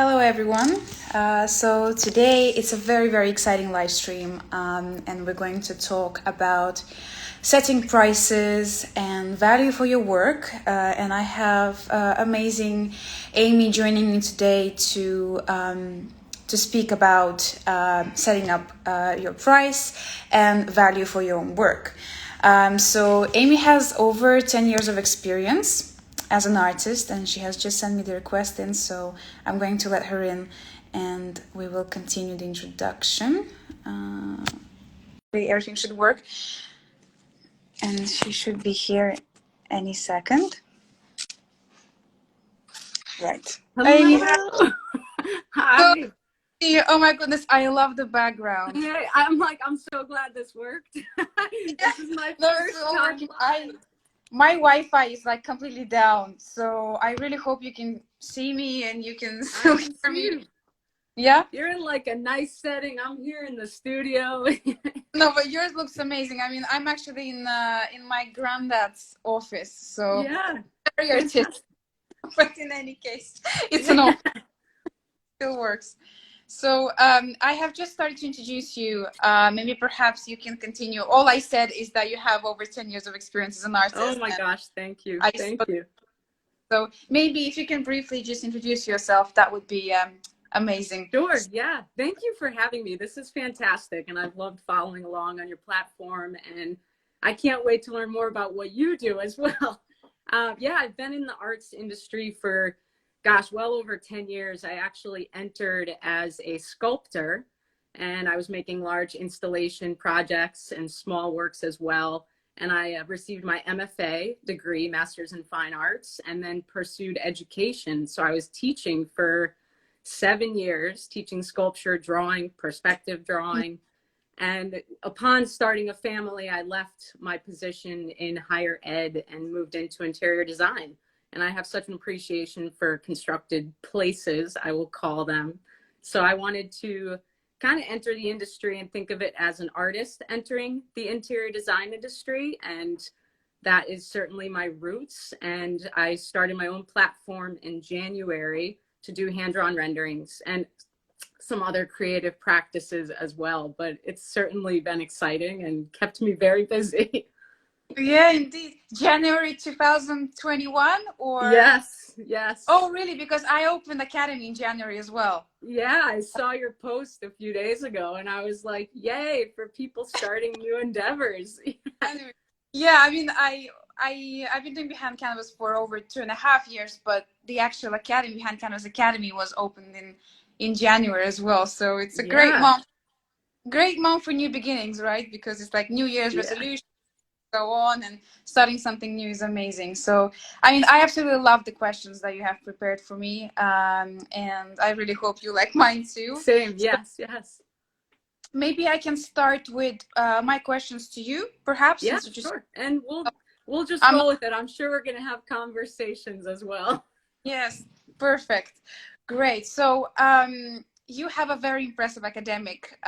Hello, everyone. So today it's a very exciting live stream, and we're going to talk about setting prices and value for your work. And I have amazing Amy joining me today to speak about setting up your price and value for your own work. So Amy has over 10 years of experience as an artist, and she has just sent me the request in, so I'm going to let her in and we will continue the introduction. Everything should work and she should be here any second. Right. Hello. Hi. Oh my goodness, I love the background. Hey, I'm so glad this worked. This is my first time. My Wi-Fi is like completely down, so I really hope you can see me and you can still hear me. Yeah? You're in like a nice setting. I'm here in the studio. No, but yours looks amazing. I mean, I'm actually in my granddad's office, so yeah, very artistic. But in any case, it's an office. Still works. So I have just started to introduce you. Maybe perhaps you can continue. All I said is that you have over 10 years of experience as an artist. Oh my gosh, thank you. Thank you. So maybe if you can briefly just introduce yourself, that would be amazing. Sure, yeah. Thank you for having me. This is fantastic, and I've loved following along on your platform, and I can't wait to learn more about what you do as well. Yeah, I've been in the arts industry for gosh, well over 10 years. I actually entered as a sculptor, and I was making large installation projects and small works as well. And I received my MFA degree, Master's in Fine Arts, and then pursued education. So I was teaching for 7 years, teaching sculpture, drawing, perspective drawing. And upon starting a family, I left my position in higher ed and moved into interior design. And I have such an appreciation for constructed places, I will call them. So I wanted to kind of enter the industry and think of it as an artist entering the interior design industry. And that is certainly my roots. And I started my own platform in January to do hand-drawn renderings and some other creative practices as well. But it's certainly been exciting and kept me very busy. Yeah, indeed. January 2021 or? Yes. Oh, really? Because I opened Academy in January as well. Yeah, I saw your post a few days ago and I was like, yay, for people starting new endeavors. Yeah, I mean, I've been doing BehindCanvas for over 2.5 years, but the actual Academy, BehindCanvas Academy, was opened in January as well. So it's a great month for new beginnings, right? Because it's like New Year's resolution. Go on, and starting something new is amazing. So I mean, I absolutely love the questions that you have prepared for me, and I really hope you like mine too. Same. Yes. Maybe I can start with my questions to you, perhaps. Yeah, sure. And we'll just go with it. I'm sure we're gonna have conversations as well. Yes, perfect, great. So you have a very impressive academic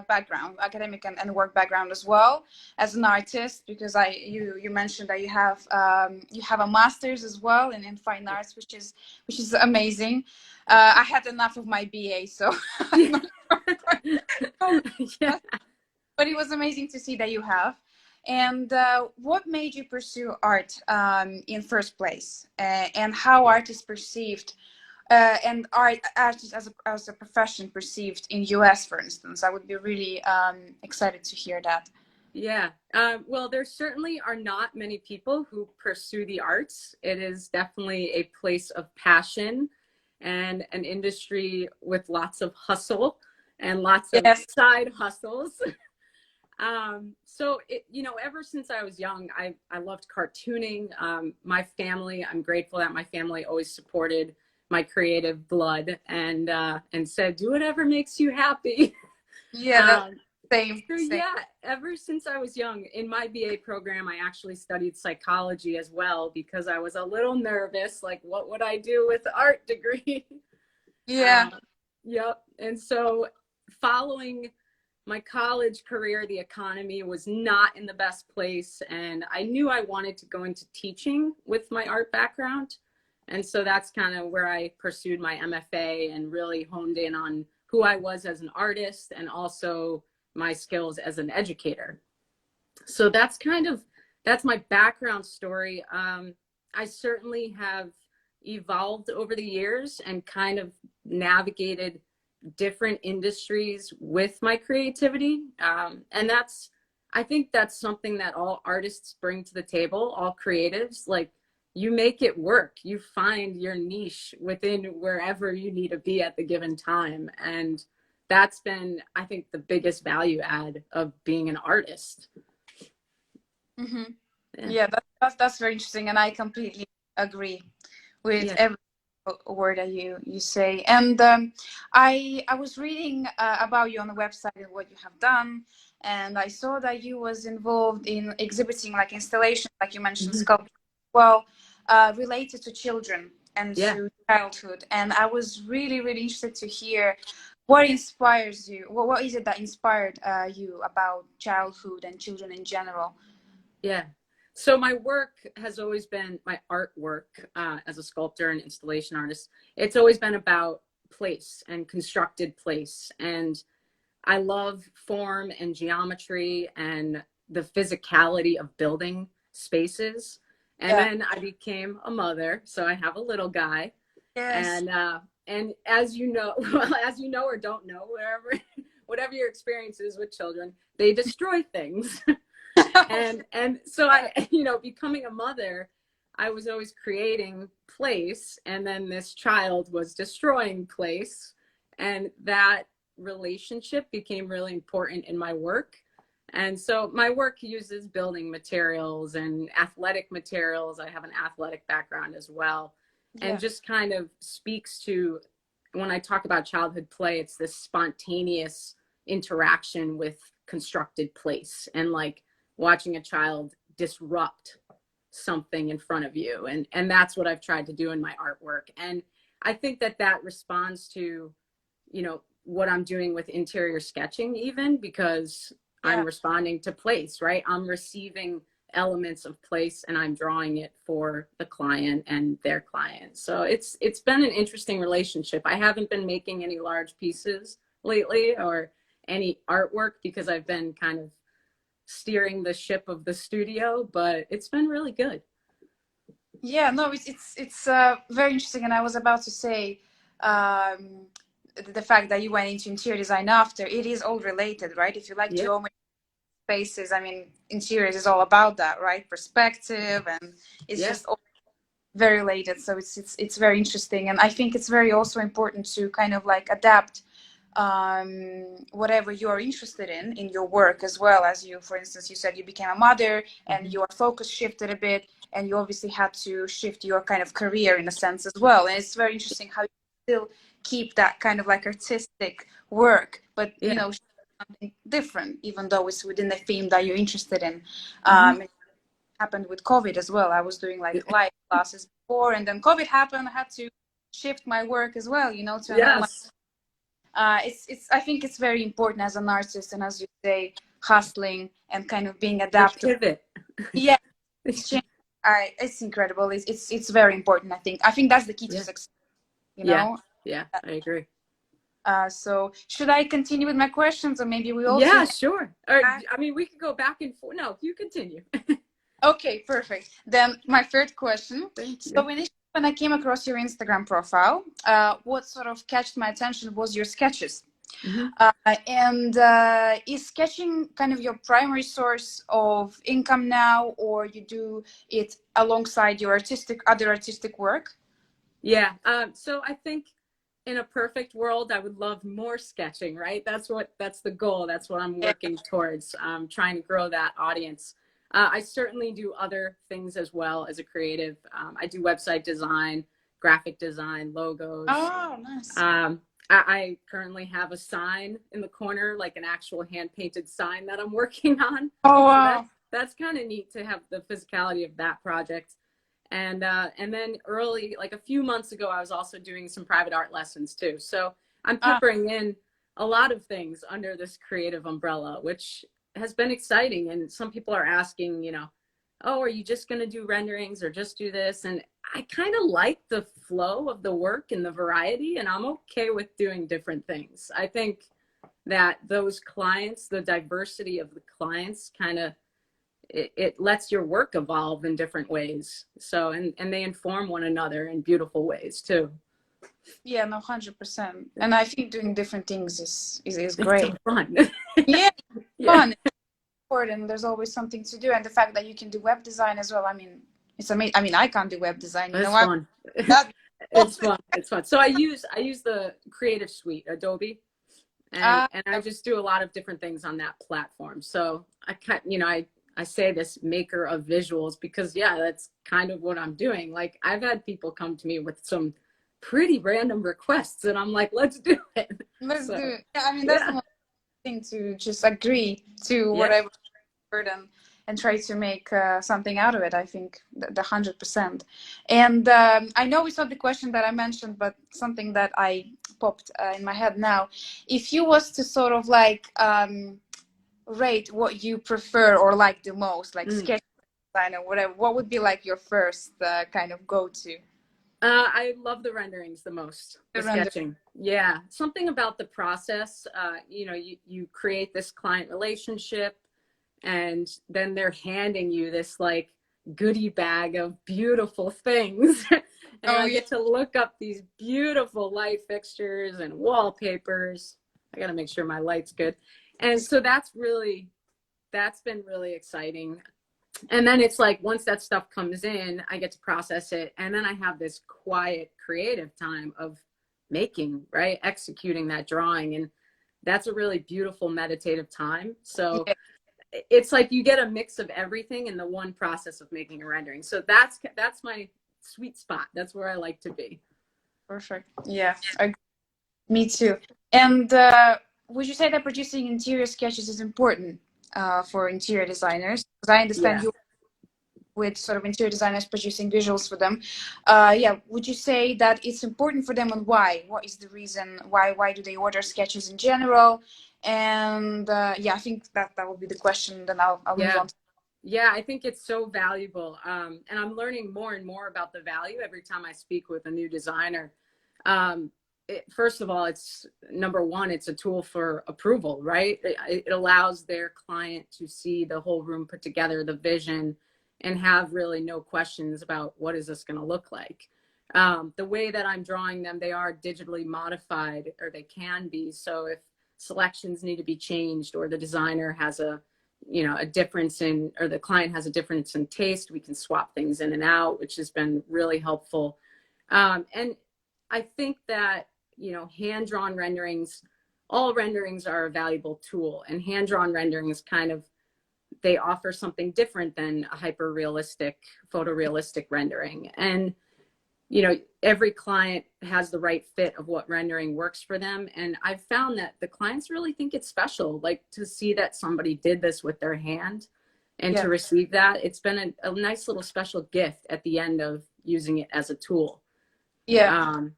background, academic and work background as well as an artist, because you mentioned that you have a master's as well in fine arts, which is amazing. I had enough of my BA, so yeah. But it was amazing to see that you have. And what made you pursue art in first place, and how art is perceived? And art as a profession perceived in US, for instance. I would be really excited to hear that. Yeah, well, there certainly are not many people who pursue the arts. It is definitely a place of passion and an industry with lots of hustle and lots of side hustles. So ever since I was young, I loved cartooning. My family, I'm grateful that my family always supported my creative blood and said, do whatever makes you happy. Yeah, same. Yeah, ever since I was young, in my BA program, I actually studied psychology as well, because I was a little nervous, like, what would I do with the art degree? Yeah. Yep. And so following my college career, the economy was not in the best place, and I knew I wanted to go into teaching with my art background. And so that's kind of where I pursued my MFA and really honed in on who I was as an artist and also my skills as an educator. So that's my background story. I certainly have evolved over the years and kind of navigated different industries with my creativity. And I think that's something that all artists bring to the table, all creatives. Like, you make it work. You find your niche within wherever you need to be at the given time. And that's been, I think, the biggest value add of being an artist. Mm-hmm. Yeah, that's very interesting, and I completely agree with every word that you say. And I was reading about you on the website and what you have done, and I saw that you was involved in exhibiting like installation, like you mentioned, sculpture, well, related to children and to childhood. And I was really interested to hear what inspires you. What is it that inspired you about childhood and children in general? Yeah. So my work has always been, my artwork as a sculptor and installation artist, it's always been about place and constructed place. And I love form and geometry and the physicality of building spaces. And then I became a mother, so I have a little guy. Yes. And as you know, well, as you know or don't know, whatever your experience is with children, they destroy things. And so becoming a mother, I was always creating place, and then this child was destroying place, and that relationship became really important in my work. And so my work uses building materials and athletic materials. I have an athletic background as well, and just kind of speaks to, when I talk about childhood play, it's this spontaneous interaction with constructed place, and like watching a child disrupt something in front of you. And that's what I've tried to do in my artwork. And I think that responds to, what I'm doing with interior sketching, even because I'm responding to place, right? I'm receiving elements of place and I'm drawing it for the client and their client. So it's been an interesting relationship. I haven't been making any large pieces lately or any artwork because I've been kind of steering the ship of the studio, but it's been really good. Yeah, no, it's very interesting, and I was about to say the fact that you went into interior design after, it is all related, right? If you like geometry, spaces, I mean, interiors is all about that, right? Perspective, and it's just all very related. So it's very interesting, and I think it's very also important to kind of like adapt whatever you are interested in your work, as well. As you, for instance, you said you became a mother and your focus shifted a bit, and you obviously had to shift your kind of career in a sense as well. And it's very interesting how you still keep that kind of like artistic work, but something different, even though it's within the theme that you're interested in. It happened with COVID as well. I was doing like live classes before, and then COVID happened. I had to shift my work as well, to another. I think it's very important as an artist, and as you say, hustling and kind of being adaptable. Pivot. Yeah, it's incredible. It's very important. I think that's the key to success. Yeah, I agree. So should I continue with my questions, or maybe we also? Yeah, sure. Or, I mean, we could go back and forth. No, you continue. Okay, perfect. Then my third question. So when I came across your Instagram profile, what sort of catched my attention was your sketches. And is sketching kind of your primary source of income now, or you do it alongside your other artistic work? Yeah. So I think in a perfect world, I would love more sketching, right? That's the goal. That's what I'm working towards, trying to grow that audience. I certainly do other things as well as a creative. I do website design, graphic design, logos. Oh, nice. I currently have a sign in the corner, like an actual hand-painted sign that I'm working on. Oh, wow. So that's kind of neat to have the physicality of that project. And then early, like a few months ago, I was also doing some private art lessons too. So I'm peppering in a lot of things under this creative umbrella, which has been exciting. And some people are asking, oh, are you just going to do renderings or just do this? And I kind of like the flow of the work and the variety, and I'm okay with doing different things. I think that those clients, the diversity of the clients kind of, it lets your work evolve in different ways. So, and they inform one another in beautiful ways too. Yeah, no, 100%. And I think doing different things is It's great. so fun. Yeah, Yeah, fun. It's important. There's always something to do, and the fact that you can do web design as well. I mean, it's amazing. I mean, I can't do web design. You know, it's I'm fun. that. It's fun. It's fun. So I use the Creative Suite, Adobe, Uh, and I just do a lot of different things on that platform. So I say this maker of visuals because yeah, that's kind of what I'm doing. Like I've had people come to me with some pretty random requests and I'm like, let's do it. let's So do it. Yeah, I mean, that's the yeah, most thing, to just agree to yeah, whatever word and try to make something out of it. I think the 100%. And I know it's not the question that I mentioned, but something that I popped in my head now. If you was to sort of like rate what you prefer or like the most, like mm. sketch design or whatever, what would be like your first kind of go-to? I love the renderings the most, the Render. sketching. Yeah, something about the process. You create this client relationship, and then they're handing you this like goodie bag of beautiful things. And Oh I yeah, get to look up these beautiful light fixtures and wallpapers. I got to make sure my light's good. And so that's been really exciting. And then it's like once that stuff comes in, I get to process it, and then I have this quiet creative time of making, right, executing that drawing. And that's a really beautiful meditative time. So yeah, it's like you get a mix of everything in the one process of making a rendering. So that's my sweet spot. That's where I like to be. perfect. Yeah, me too. And would you say that producing interior sketches is important for interior designers? Because I understand Yeah. you with sort of interior designers producing visuals for them. Yeah, would you say that it's important for them, and why? What is the reason? Why do they order sketches in general? And yeah, I think that will be the question. Then I'll move Yeah. on. Yeah, I think it's so valuable. And I'm learning more and more about the value every time I speak with a new designer. First of all, it's number one, it's a tool for approval, right? It allows their client to see the whole room put together, the vision, and have really no questions about what is this going to look like. The way that I'm drawing them, they are digitally modified, or they can be. So if selections need to be changed, or the designer has a difference in, or the client has a difference in taste, we can swap things in and out, which has been really helpful. And I think that, hand-drawn renderings, all renderings are a valuable tool, and hand-drawn renderings kind of, they offer something different than a hyper-realistic, photorealistic rendering. And every client has the right fit of what rendering works for them. And I've found that the clients really think it's special, like to see that somebody did this with their hand and Yeah, to receive that. It's been a nice little special gift at the end of using it as a tool. yeah, Um,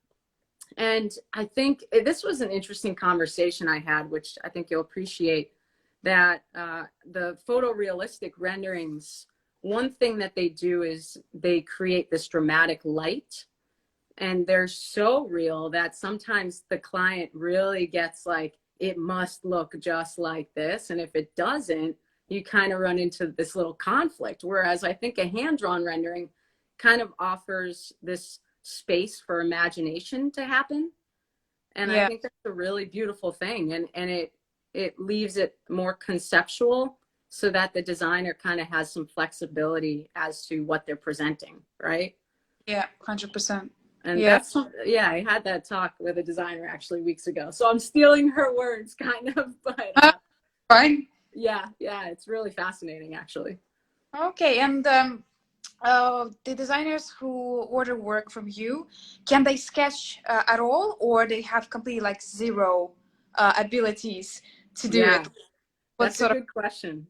and I think this was an interesting conversation I had, which I think you'll appreciate, that the photorealistic renderings, one thing that they do is they create this dramatic light, and they're so real that sometimes the client really gets like, it must look just like this. And if it doesn't, you kind of run into this little conflict. Whereas I think a hand-drawn rendering kind of offers this space for imagination to happen. And I yeah, think that's a really beautiful thing. And it leaves it more conceptual so that the designer kind of has some flexibility as to what they're presenting, right? yeah, 100%. And Yeah, yeah, I had that talk with a designer actually weeks ago. So I'm stealing her words kind of, but fine. yeah, it's really fascinating actually. Okay, and the designers who order work from you, can they sketch at all, or they have completely like zero abilities to do Yeah, it? What that's a sort of? good question.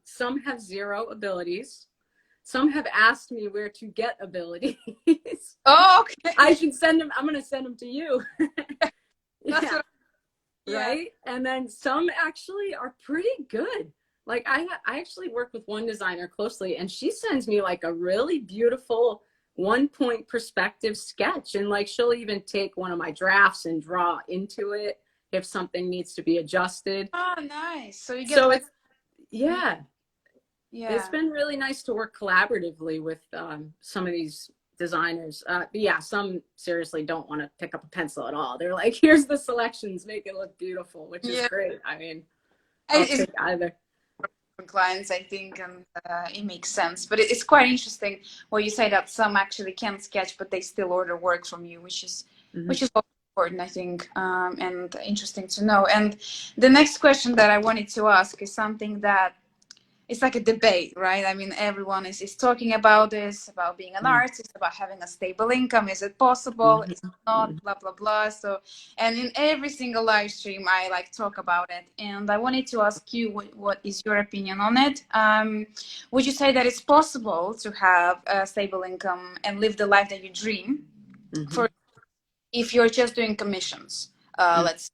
Some have zero abilities. Some have asked me where to get abilities. Oh, okay. I should send them. I'm going to send them to you. That's Yeah. what. Yeah, Right. And then some actually are pretty good. Like I actually work with one designer closely, and she sends me like a really beautiful 1 point perspective sketch. And like, she'll even take one of my drafts and draw into it if something needs to be adjusted. Oh, nice. So you get So like, it's, yeah, it's yeah. been really nice to work collaboratively with some of these designers. But yeah, some seriously don't want to pick up a pencil at all. They're like, here's the selections, make it look beautiful, which is Yeah. great. I mean, I'll It's take either. for clients, I think, and it makes sense. But it's quite interesting what you say that some actually can sketch, but they still order work from you, Mm-hmm. which is also important, I think, and interesting to know. And the next question that I wanted to ask is something that it's like a debate, right? I mean, everyone is talking about this, about being an artist, about having a stable income. Is it possible? Is it not? Mm-hmm. Blah, blah, blah. So, and in every single live stream, I like talk about it. And I wanted to ask you, what is your opinion on it? Would you say that it's possible to have a stable income and live the life that you dream Mm-hmm. for if you're just doing commissions? Mm-hmm. Let's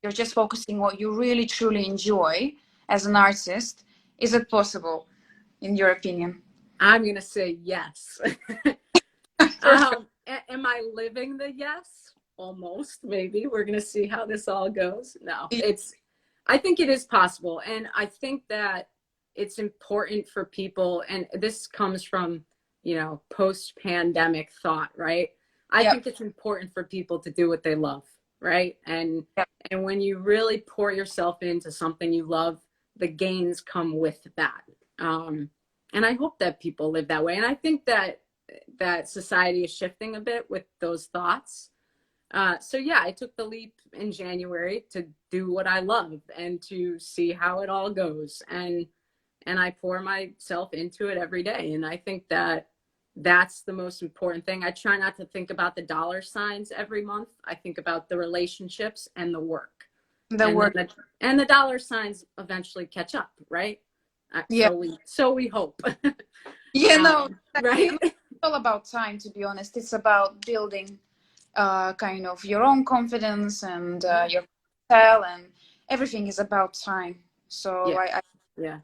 you're just focusing what you really truly enjoy as an artist. Is it possible, in your opinion? I'm going to say yes. For sure. Am I living the yes? Almost, maybe. We're going to see how this all goes. No, I think it is possible. And I think that it's important for people, and this comes from, post-pandemic thought, right? I Yep. think it's important for people to do what they love, right? And Yep. and when you really pour yourself into something you love, the gains come with that. And I hope that people live that way. And I think that society is shifting a bit with those thoughts. So yeah, I took the leap in January to do what I love and to see how it all goes. And I pour myself into it every day. And I think that that's the most important thing. I try not to think about the dollar signs every month. I think about the relationships and the work. The And work. then the dollar signs eventually catch up, right? Yeah. So we hope. Yeah, no, exactly. Right? And it's all about time, to be honest. It's about building kind of your own confidence and your style, and everything is about time. So Yeah. I Yeah.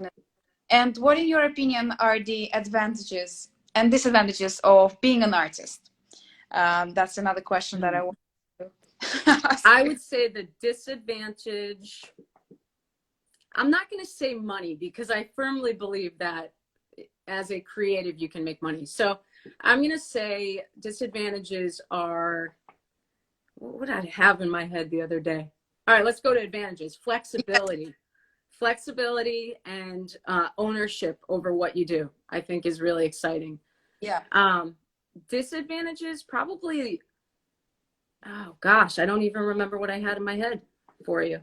and what, in your opinion, are the advantages and disadvantages of being an artist? That's another question that I want to ask I you. would say the disadvantage, I'm not going to say money because I firmly believe that as a creative, you can make money. So I'm going to say disadvantages are, what would I have in my head the other day? All right, let's go to advantages. Flexibility and ownership over what you do, I think is really exciting. Yeah. Disadvantages, probably, oh gosh, I don't even remember what I had in my head for you.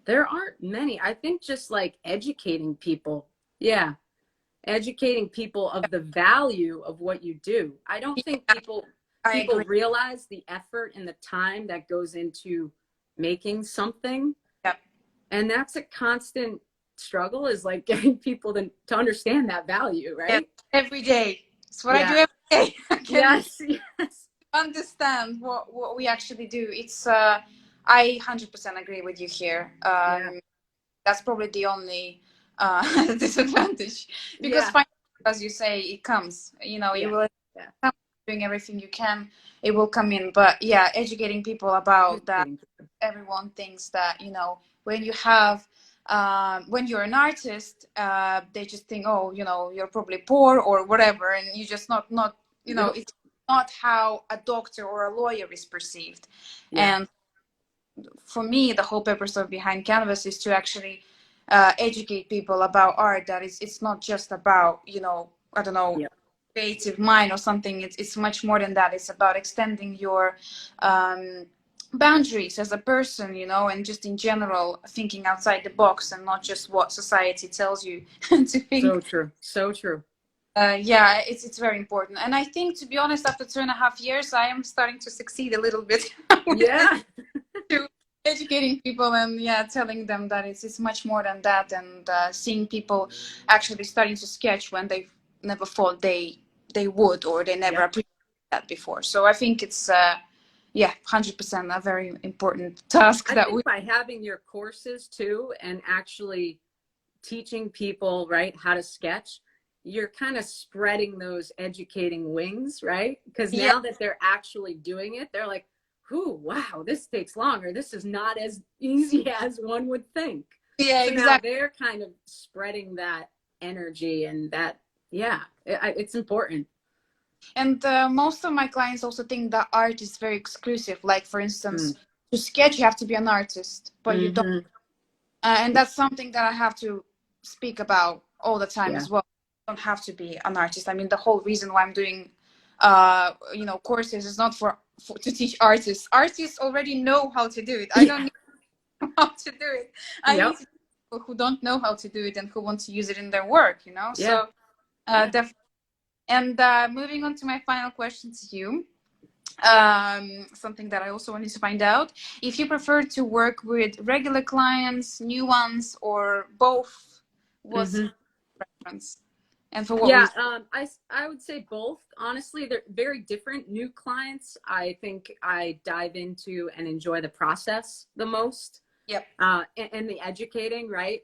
There aren't many. I think just like educating people. Yeah. Educating people of the value of what you do. I don't think Yeah, people I agree. realize the effort and the time that goes into making something. Yeah. And that's a constant struggle, is like getting people to understand that value, Yeah. right? Every day. It's what I do Yeah. every day. Yes. Yes. Understand what we actually do. It's I 100% agree with you here. Yeah. That's probably the only disadvantage, because Yeah. finally, as you say, it comes. You know, you Yeah. will Yeah. come doing everything you can, it will come in. But yeah, educating people about that. Educating. Everyone thinks that, when you have when you're an artist, they just think, oh, you're probably poor or whatever, and you just not Yep. it's not how a doctor or a lawyer is perceived. Yeah. And for me, the whole purpose of Behind Canvas is to actually educate people about art. That it's not just about, I don't know, Yeah. creative mind or something. It's much more than that. It's about extending your boundaries as a person, and just in general thinking outside the box and not just what society tells you to So think. true. So true. Yeah, it's very important. And I think, to be honest, after 2.5 years, I am starting to succeed a little bit with Yeah. to educating people, and yeah, telling them that it's much more than that, and seeing people actually starting to sketch when they never thought they would, or they never Yep. appreciated that before. So I think it's 100% a very important task I that think we. by having your courses too, and actually teaching people, right, how to sketch, you're kind of spreading those educating wings, right? Because Yeah, now that they're actually doing it, they're like, "Ooh, wow, this takes longer. This is not as easy as one would think." yeah, So now exactly. they're kind of spreading that energy and that, yeah, it's important. And most of my clients also think that art is very exclusive. Like, for instance, Mm. to sketch, you have to be an artist, but you don't. Mm-hmm. And that's something that I have to speak about all the time Yeah. as well. You don't have to be an artist. I mean, the whole reason why I'm doing, courses is not to teach artists. Artists already know how to do it. I don't Yeah. need how to do it. I need Yep. to teach people who don't know how to do it and who want to use it in their work. Yeah. So Yeah. definitely. And moving on to my final question to you, something that I also wanted to find out, if you prefer to work with regular clients, new ones, or both, what's Mm-hmm. your preference and for what Yeah, reason? I would say both. Honestly, they're very different. New clients, I think I dive into and enjoy the process the most, Yep. and the educating. Right,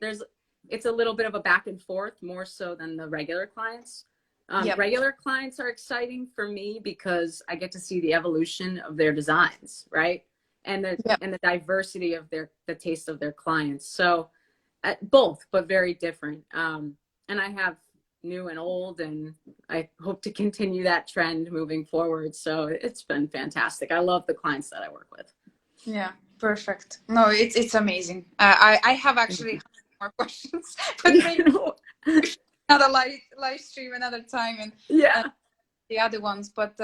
it's a little bit of a back and forth more so than the regular clients. Yep. Regular clients are exciting for me because I get to see the evolution of their designs, right, and Yep. the diversity of the taste of their clients. So both, but very different. And I have new and old, and I hope to continue that trend moving forward. So it's been fantastic. I love the clients that I work with. Yeah. Perfect. No, it's amazing. I have actually more questions, but maybe another live stream another time and Yeah. the other ones. But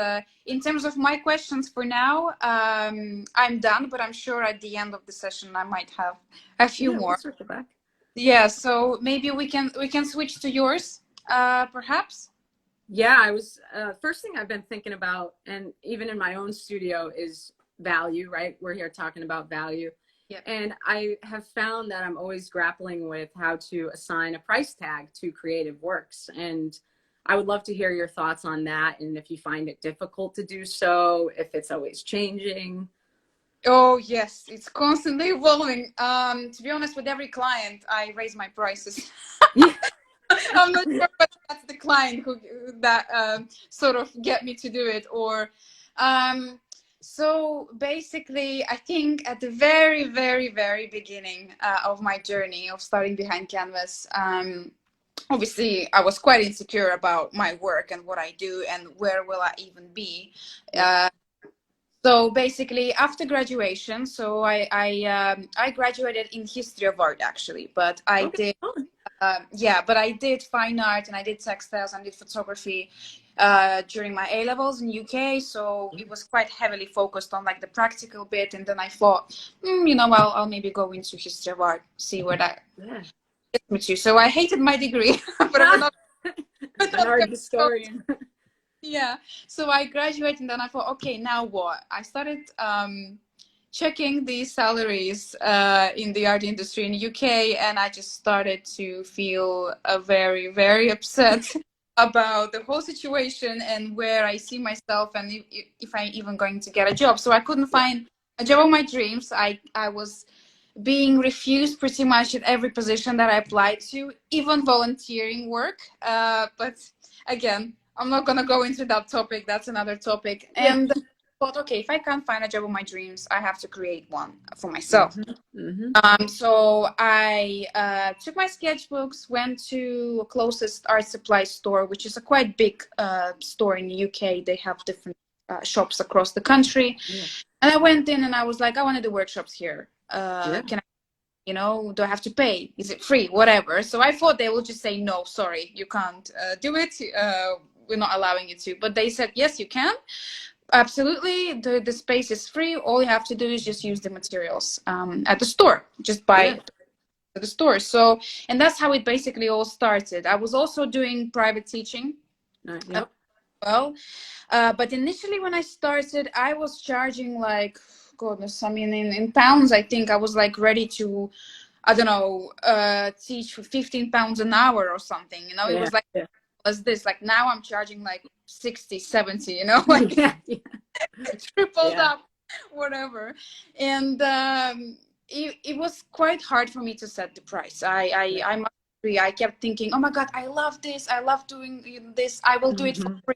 in terms of my questions for now, I'm done. But I'm sure at the end of the session I might have a few Yeah, we can more. circle back. Yeah. So maybe we can switch to yours, perhaps. Yeah, I was first thing I've been thinking about, and even in my own studio, is value, right? We're here talking about value. Yep. And I have found that I'm always grappling with how to assign a price tag to creative works. And I would love to hear your thoughts on that, and if you find it difficult to do so, if it's always changing. Oh yes, it's constantly evolving. To be honest, with every client, I raise my prices. Yeah. I'm not sure, but that's the client who that sort of get me to do it. Or, so basically, I think at the very, very, very beginning of my journey of starting Behind Canvas, obviously I was quite insecure about my work and what I do and where will I even be. Yeah. So basically, after graduation, so I graduated in history of art actually, but I Okay. did Oh, but I did fine art and I did textiles and did photography during my A levels in UK. So it was quite heavily focused on like the practical bit. And then I thought, I'll maybe go into history of art, see where that yeah. gets me to. So I hated my degree, but we're not, we're An not art gonna go. historian. Yeah. So I graduated and then I thought, okay, now what? I started checking the salaries in the art industry in the UK, and I just started to feel very, very upset about the whole situation and where I see myself and if I'm even going to get a job. So I couldn't Yeah. find a job of my dreams. I was being refused pretty much at every position that I applied to, even volunteering work. But again, I'm not gonna go into that topic. That's another topic. Yeah. And thought, okay, if I can't find a job of my dreams, I have to create one for myself. Mm-hmm. Mm-hmm. So I took my sketchbooks, went to closest art supply store, which is a quite big store in the UK. They have different shops across the country. Yeah. And I went in and I was like, I want to do workshops here. Yeah. Can I, do I have to pay? Is it free? Whatever. So I thought they would just say, no, sorry, you can't do it. We're not allowing you to. But they said, yes, you can. Absolutely. The space is free. All you have to do is just use the materials at the store. Just Yeah. buy at the store. So, and that's how it basically all started. I was also doing private teaching. Yep. Well, but initially when I started, I was charging like, goodness, I mean, in pounds, I think I was like ready to, I don't know, teach for £15 an hour or something. It Yeah. was like, Yeah. was this like now I'm charging like 60, 70, like Yeah. Yeah. tripled Yeah. up, whatever. And it was quite hard for me to set the price. I must industry, I kept thinking, oh my God, I love this. I love doing this. I will do it for Mm-hmm. free.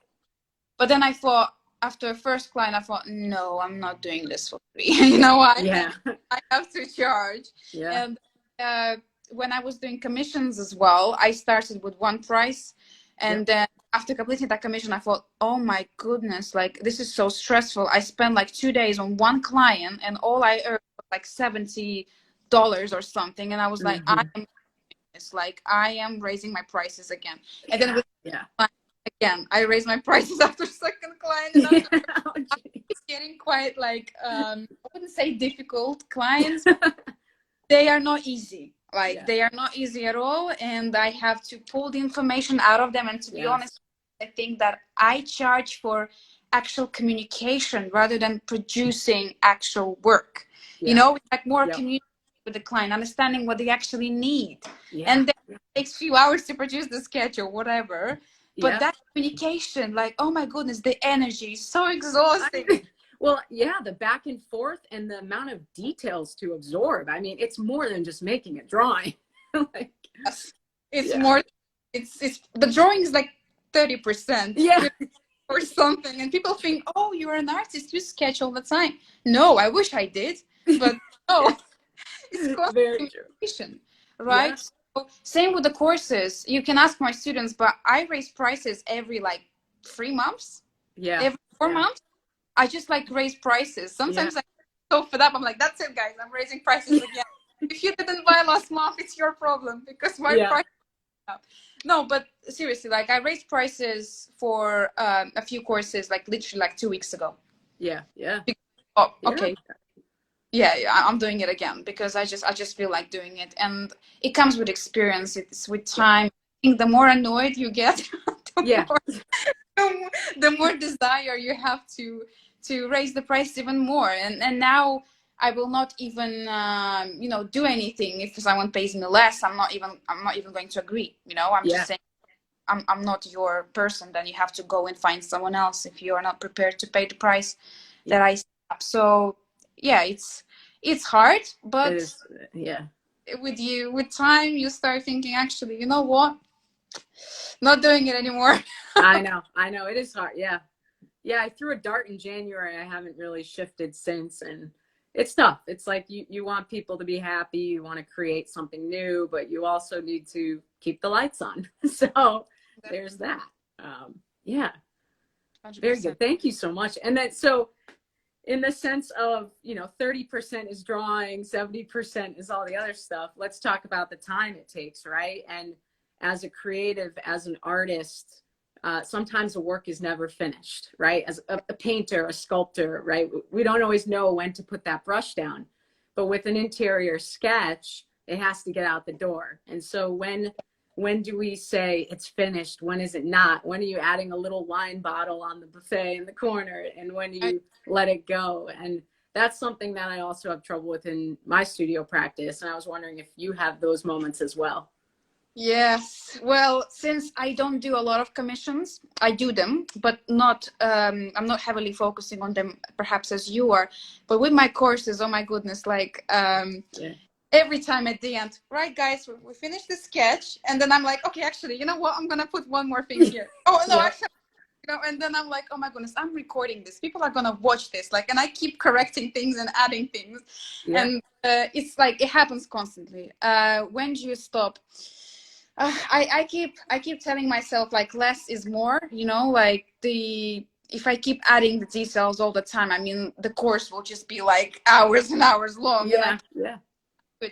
But then I thought, after first client, I thought, no, I'm not doing this for free. You know, Yeah. I have to charge. Yeah. And uh, when I was doing commissions as well, I started with one price. And then after completing that commission, I thought, oh my goodness, like this is so stressful. I spent like 2 days on one client and all I earned was like $70 or something. And I was like, Mm-hmm. it's like I am raising my prices again. And then Yeah. with Yeah. again, I raised my prices after second client, and after Oh, it's getting quite like I wouldn't say difficult clients. They are not easy. Like yeah. they are not easy at all, and I have to pull the information out of them. And to be honest, Yes. I think that I charge for actual communication rather than producing actual work. You Yeah. know, it's like more Yep. communication with the client, understanding what they actually need. Yeah. And then it takes a few hours to produce the sketch or whatever. But Yeah. that communication, like, oh my goodness, the energy is so exhausting. Well, yeah, the back and forth and the amount of details to absorb. I mean, it's more than just making a drawing. Like, Yes. It's yeah. more, it's the drawing is like 30%. Yeah. Or something, and people think, oh, you're an artist, you sketch all the time. No, I wish I did, but no. It's Very true. communication, Yeah. right? So same with the courses. You can ask my students, but I raise prices every like 3 months, Yeah. every 4 months. I just like raise prices. Sometimes I'm so fed up, I'm like, that's it guys, I'm raising prices again. If you didn't buy last month, it's your problem, because my price. No, but seriously, like I raised prices for a few courses, like literally like 2 weeks ago. Yeah. Yeah. Oh, okay. Yeah, I'm doing it again because I just feel like doing it, and it comes with experience. It's with time. I think the more annoyed you get, the more desire you have to raise the price even more. And now I will not even do anything if someone pays me less. I'm not even going to agree. I'm just saying I'm not your person. Then you have to go and find someone else if you are not prepared to pay the price that I set up. So yeah, it's hard, but with time you start thinking, actually, you know what? Not doing it anymore. I know. It is hard. Yeah. I threw a dart in January. I haven't really shifted since, and it's tough. It's like you want people to be happy. You want to create something new, but you also need to keep the lights on. So there's that. Yeah. 100%. Very good. Thank you so much. And then, so in the sense of, 30% is drawing, 70% is all the other stuff. Let's talk about the time it takes, right? And as a creative, as an artist, sometimes the work is never finished, right? As a painter, a sculptor, right? We don't always know when to put that brush down, but with an interior sketch, it has to get out the door. And so when do we say it's finished? When is it not? When are you adding a little wine bottle on the buffet in the corner? And when do you let it go? And that's something that I also have trouble with in my studio practice. And I was wondering if you have those moments as well. Yes. Well, since I don't do a lot of commissions, I do them, but not, I'm not heavily focusing on them perhaps as you are. But with my courses, oh my goodness, like every time at the end, right guys, we finished the sketch, and then I'm like, okay, actually, you know what? I'm going to put one more thing here. Oh, no, actually, and then I'm like, oh my goodness, I'm recording this. People are going to watch this. Like, and I keep correcting things and adding things. And it's like, it happens constantly. When do you stop? I keep telling myself like less is more, like if I keep adding the details all the time, I mean, the course will just be like hours and hours long.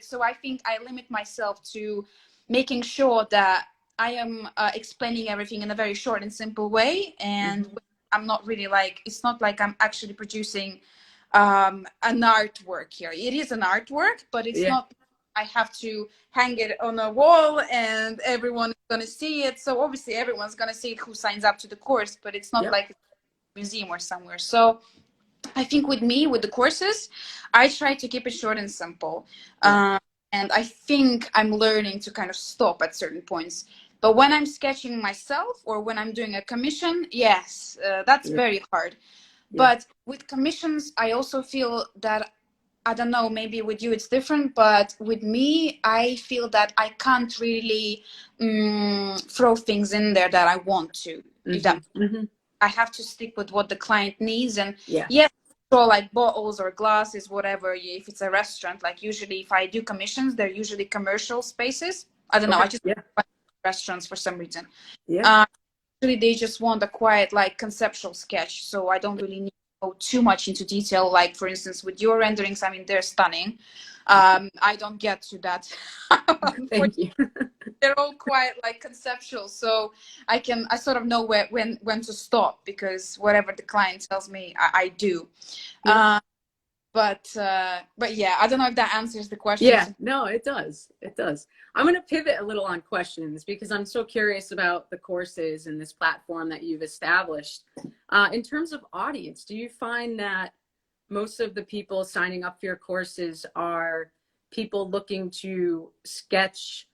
So I think I limit myself to making sure that I am explaining everything in a very short and simple way. And I'm not really like, it's not like I'm actually producing an artwork here. It is an artwork, but it's not, I have to hang it on a wall and everyone is going to see it. So obviously everyone's going to see it who signs up to the course, but it's not like a museum or somewhere. So I think with the courses, I try to keep it short and simple. And I think I'm learning to kind of stop at certain points. But when I'm sketching myself or when I'm doing a commission, yes, that's very hard. But with commissions, I also feel that I don't know, maybe with you it's different, but with me, I feel that I can't really throw things in there that I want to. If that, I have to stick with what the client needs. And Yeah. yes, so like bottles or glasses, whatever. If it's a restaurant, like usually if I do commissions, they're usually commercial spaces. I don't know. Okay. I just find restaurants for some reason. Yeah. Actually, they just want a quiet, like conceptual sketch. So I don't really need to go too much into detail. Like for instance, with your renderings, I mean, they're stunning. I don't get to that. Thank you. They're all quite like conceptual, so I sort of know when to stop, because whatever the client tells me, I do. Yeah. But yeah, I don't know if that answers the question. Yeah, no, it does. It does. I'm going to pivot a little on questions because I'm so curious about the courses and this platform that you've established. In terms of audience, do you find that most of the people signing up for your courses are people looking to sketch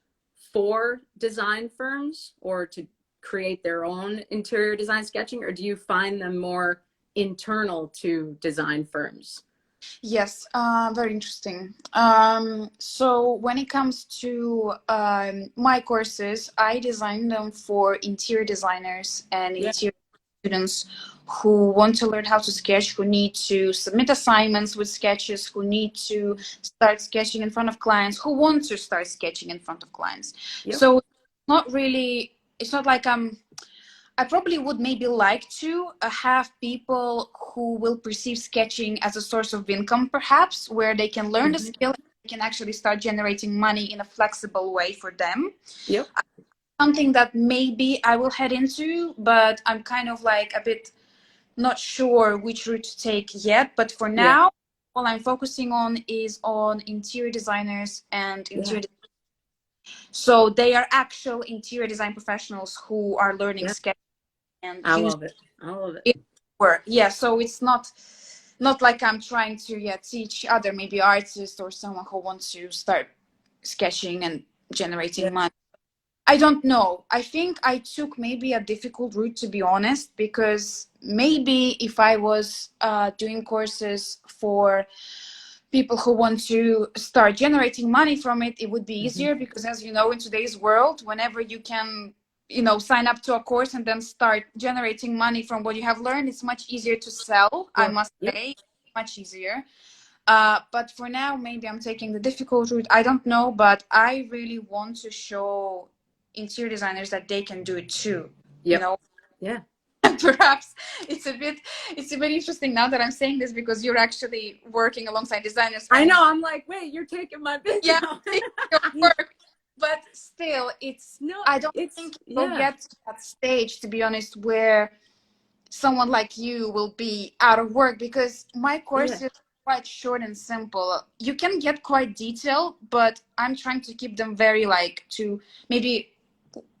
for design firms or to create their own interior design sketching, or do you find them more internal to design firms? Yes, very interesting. So when it comes to my courses, I design them for interior designers and interior students who want to learn how to sketch, who need to submit assignments with sketches, who need to start sketching in front of clients, who want to start sketching in front of clients. So it's not like I probably would maybe like to have people who will perceive sketching as a source of income, perhaps, where they can learn the skill and they can actually start generating money in a flexible way for them. Yep. Something that maybe I will head into, but I'm kind of like a bit not sure which route to take yet. But for now, all I'm focusing on is on interior designers and interior. So they are actual interior design professionals who are learning sketching. And I love it. Work. Yeah, so it's not like I'm trying to teach other maybe artists or someone who wants to start sketching and generating money. I don't know. I think I took maybe a difficult route, to be honest, because maybe if I was doing courses for people who want to start generating money from it, it would be easier, because as you know, in today's world, whenever you can sign up to a course and then start generating money from what you have learned, it's much easier to sell. I must say, much easier. But for now, maybe I'm taking the difficult route. I don't know, but I really want to show interior designers that they can do it too. Perhaps it's a bit interesting now that I'm saying this, because you're actually working alongside designers. I know. I'm like, wait, you're taking my business. Yeah, your work. But still, I don't think you'll get to that stage, to be honest, where someone like you will be out of work, because my course is quite short and simple. You can get quite detailed, but I'm trying to keep them very to maybe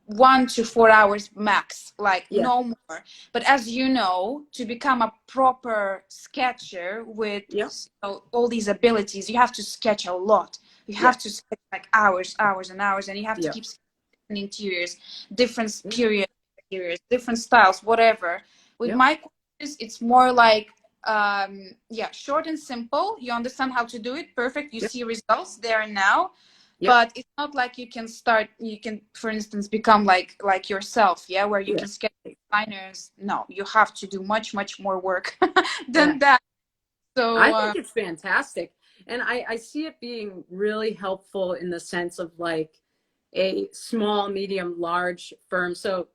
1 to 4 hours max, no more. But as you know, to become a proper sketcher with all these abilities, you have to sketch a lot. You have to sketch hours and hours, and you have to keep sketching interiors, different period interiors, different styles, whatever. With my courses, it's more short and simple. You understand how to do it, perfect. You see results there and now. But it's not like you can, for instance, become like yourself, where you can sketch designers. No, you have to do much more work than that. So I think it's fantastic. And I see it being really helpful in the sense of a small, medium, large firm. So,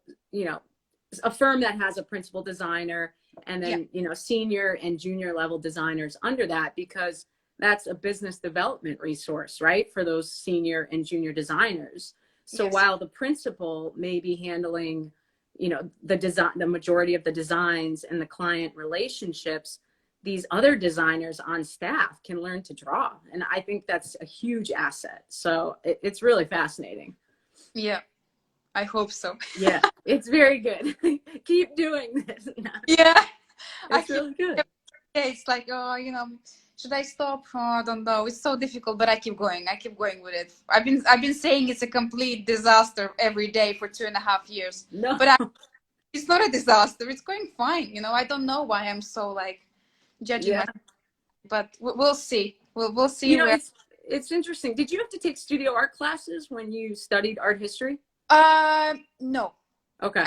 a firm that has a principal designer and then, senior and junior level designers under that, because that's a business development resource, right? For those senior and junior designers. So while the principal may be handling, the majority of the designs and the client relationships, these other designers on staff can learn to draw. And I think that's a huge asset. So it's really fascinating. Yeah, I hope so. Yeah, it's very good. Keep doing this. Yeah, it's really good. Yeah, it's like, should I stop? Oh, I don't know. It's so difficult, but I keep going. With it. I've been saying it's a complete disaster every day for 2.5 years. No, but it's not a disaster. It's going fine. I don't know why I'm so judging myself, but we'll see. we'll see You know, where. it's interesting. Did you have to take studio art classes when you studied art history? No. Okay.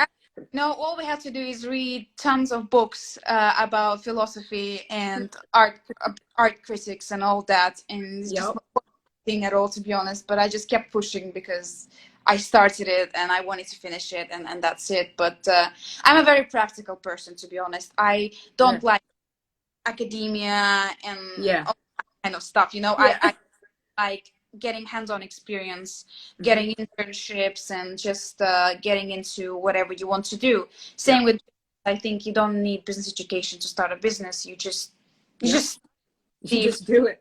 No, all we had to do is read tons of books about philosophy and art critics and all that, and it's just Yep. not thing at all, to be honest. But I just kept pushing because I started it and I wanted to finish it, and that's it. But I'm a very practical person, to be honest. I don't Good. like academia and Yeah. all that kind of stuff. You know, Yeah. I like getting hands-on experience, Mhm. getting internships, and just getting into whatever you want to do. Yeah. Same with, I think you don't need business education to start a business. You just You see, just do it.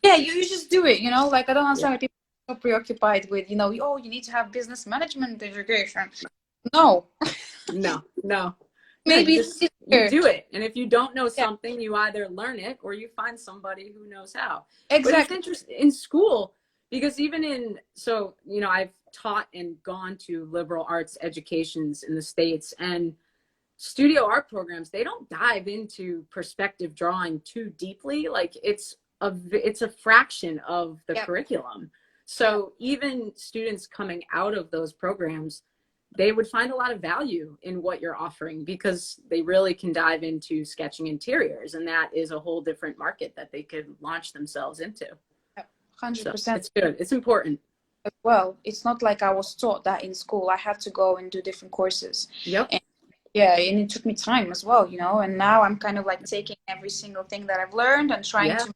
yeah, you just do it. You know, like I don't Yeah. understand why people are so preoccupied with, you know, oh, you need to have business management education. No, No, no. No, maybe it's you easier. do it. And if you don't know Yeah, something, you either learn it or you find somebody who knows how. But it's exactly. interesting in school because even in, so, you know, I've taught and gone to liberal arts educations in the States, and studio art programs, they don't dive into perspective drawing too deeply. Like it's a fraction of the Yep. curriculum. Yep. So even students coming out of those programs, they would find a lot of value in what you're offering because they really can dive into sketching interiors, and that is a whole different market that they could launch themselves into. Yep. So 100%. it's good. It's important. As well, it's not like I was taught that in school. I had to go and do different courses. Yep. And yeah, and it took me time as well, you know, and now I'm kind of like taking every single thing that I've learned and trying Yeah. to make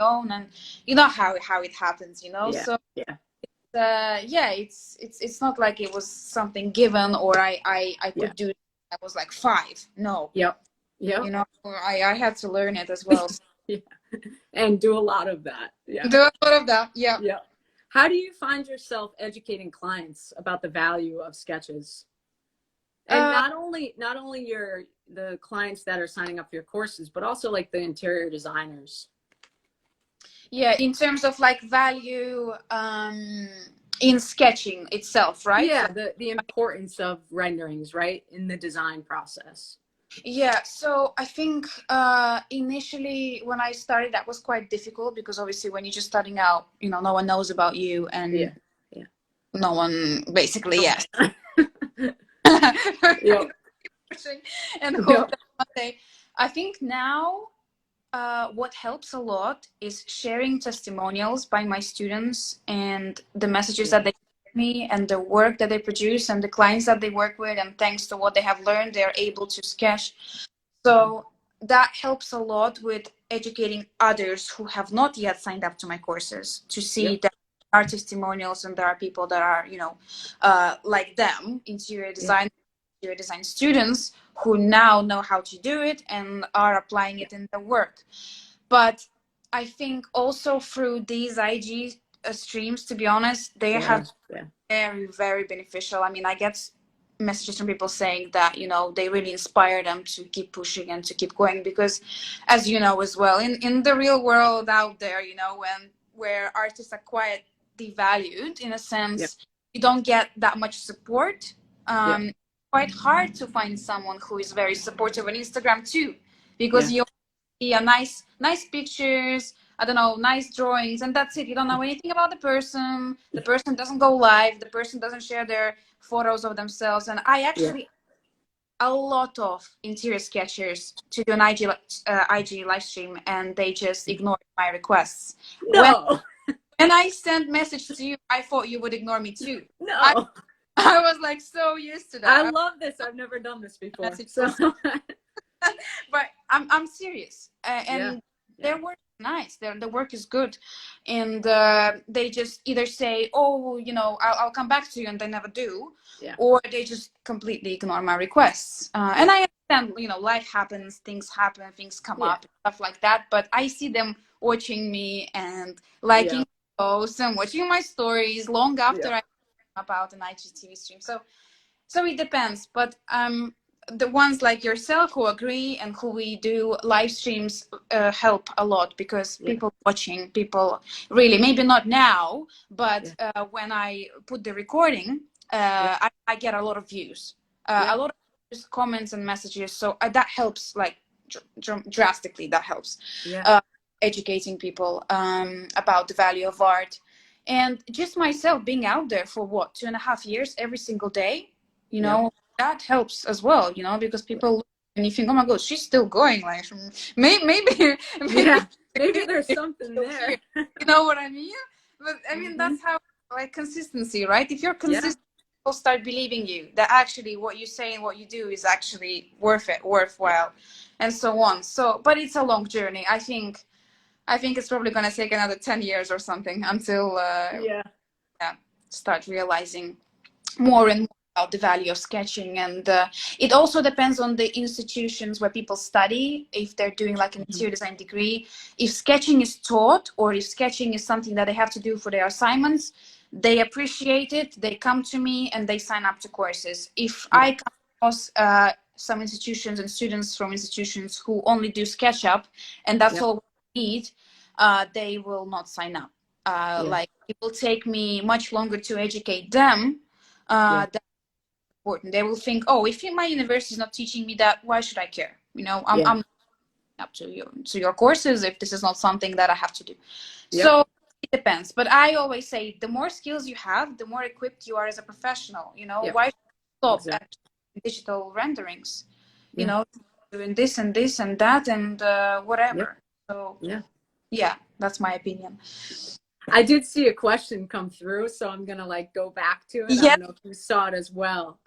my own, and you know how it happens, you know. Yeah. So Yeah. yeah, it's not like it was something given or I Yeah. could do it. I was like 5. No, Yep. Yep. you know, I had to learn it as well. Yeah. And do a lot of that. Yeah. Do a lot of that. Yeah. Yeah. How do you find yourself educating clients about the value of sketches? And Uh, not only the clients that are signing up for your courses, but also like the interior designers. yeah, in terms of like value in sketching itself, right? Yeah, Like, the importance of renderings, right, in the design process. yeah, so I think initially when I started, that was quite difficult because obviously when you're just starting out, you know, no one knows about you and Yeah. Yeah. no one basically, Nope. yes. Yep. And hope Yep. that one day. I think now what helps a lot is sharing testimonials by my students and the messages Yeah. that they give me and the work that they produce and the clients that they work with, and thanks to what they have learned, they're able to sketch. So that helps a lot with educating others who have not yet signed up to my courses to see Yep. that there are testimonials and there are people that are, you know, like them, Yep. interior design students who now know how to do it and are applying it in their work. But I think also through these IG streams, to be honest, they Yeah. have Yeah. very, very beneficial. I mean, I get messages from people saying that, you know, they really inspire them to keep pushing and to keep going because, as you know as well, in the real world out there, you know, where artists are quite devalued in a Yep. sense, you don't get that much support. Yep. Quite hard to find someone who is very supportive on Instagram too, because Yeah. you see a nice pictures, I don't know, nice drawings, and that's it. You don't know anything about the person. The person doesn't go live. The person doesn't share their photos of themselves. And I Yeah. actually a lot of interior sketchers to do an IG live stream, and they just ignored my requests. No. When I sent message to you, I thought you would ignore me too. I No. I was like so used to I that. love this. I've never done this before. Message So but I'm serious, yeah. and Yeah. their work is nice. The work is good, and they just either say, "Oh, you know, I'll come back to you," and they never do, Yeah. or they just completely ignore my requests. And Yeah. I understand, you know, life happens, things happen, things come Yeah. up, stuff like that. But I see them watching me and liking Yeah. posts and watching my stories long after Yeah. I about an IGTV stream. So it depends, but the ones like yourself who agree and who we do live streams help a lot because Yeah. people watching, people really, maybe not now, but Yeah. when I put the recording, Yeah. I get a lot of views, Yeah. a lot of just comments and messages. So that helps like drastically. That helps. Yeah. educating people about the value of art. And just myself being out there for what, 2.5 years every single day, you Yep. know, that helps as well, you know, because people look and you think, oh my God, she's still going. Like, maybe, maybe Yeah. Maybe there's something still here. there. You know what I mean? But I mean, Hmm. that's how, like, consistency, right? If you're Yeah. consistent, people start believing you that actually what you say and what you do is actually worthwhile, and so on. So, but it's a long journey. I think it's probably going to take another 10 years or something until Yeah. yeah, start realizing more and more about the value of sketching. And it also depends on the institutions where people study, if they're doing like an interior design degree, if sketching is taught or if sketching is something that they have to do for their assignments. They appreciate it, they come to me, and they sign up to courses. If Yeah. I come across some institutions and students from institutions who only do SketchUp and that's Yep. all we need, they will not sign up. Yeah. Like, it will take me much longer to educate them. Yeah. That's important. They will think, oh, if my university is not teaching me that, why should I care? You know, Yeah. I'm up to your courses if this is not something that I have to do. Yep. So it depends. But I always say the more skills you have, the more equipped you are as a professional. You know, Yep. why stop Exactly. at digital renderings? You Yeah. know, doing this and this and that and Yep. whatever. So Yeah. yeah, that's my opinion. I did see a question come through, so I'm gonna like go back to it. I Yeah. don't know if you saw it as well.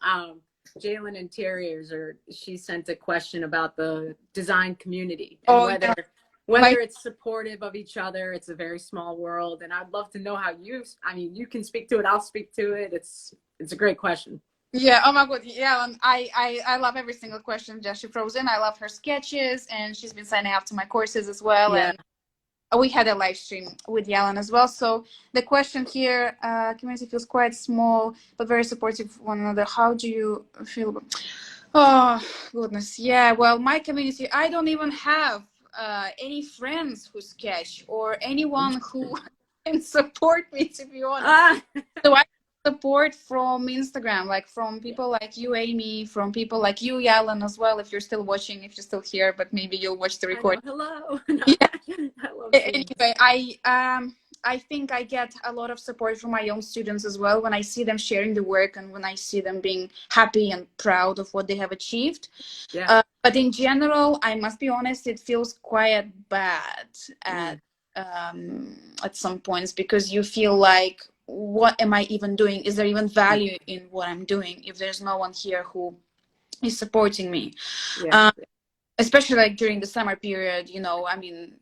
Jalen Interiors, or she sent a question about the design community and Oh whether yeah. My whether it's supportive of each other. It's a very small world, and I'd love to know how you. I mean, you can speak to it. I'll speak to it. It's a great question. Yeah, oh my God, yeah, I love every single question that she throws in. I love her sketches, and she's been signing up to my courses as well. Yeah. And we had a live stream with Yalan as well. So the question here, community feels quite small but very supportive of one another. How do you feel about... Oh goodness, yeah. Well, my community, I don't even have any friends who sketch or anyone who can support me, to be honest. Ah. So I support from Instagram, like from people like you, Amy, from people like you, Yalan, as well. If you're still watching, if you're still here, but maybe you'll watch the I know. recording. Hello. Yeah. I love seeing. Anyway, I think I get a lot of support from my own students as well when I see them sharing the work and when I see them being happy and proud of what they have achieved. Yeah. But in general, I must be honest, it feels quite bad at some points, because you feel like, what am I even doing? Is there even value in what I'm doing if there's no one here who is supporting me? Yeah. Especially like during the summer period, you know, I mean,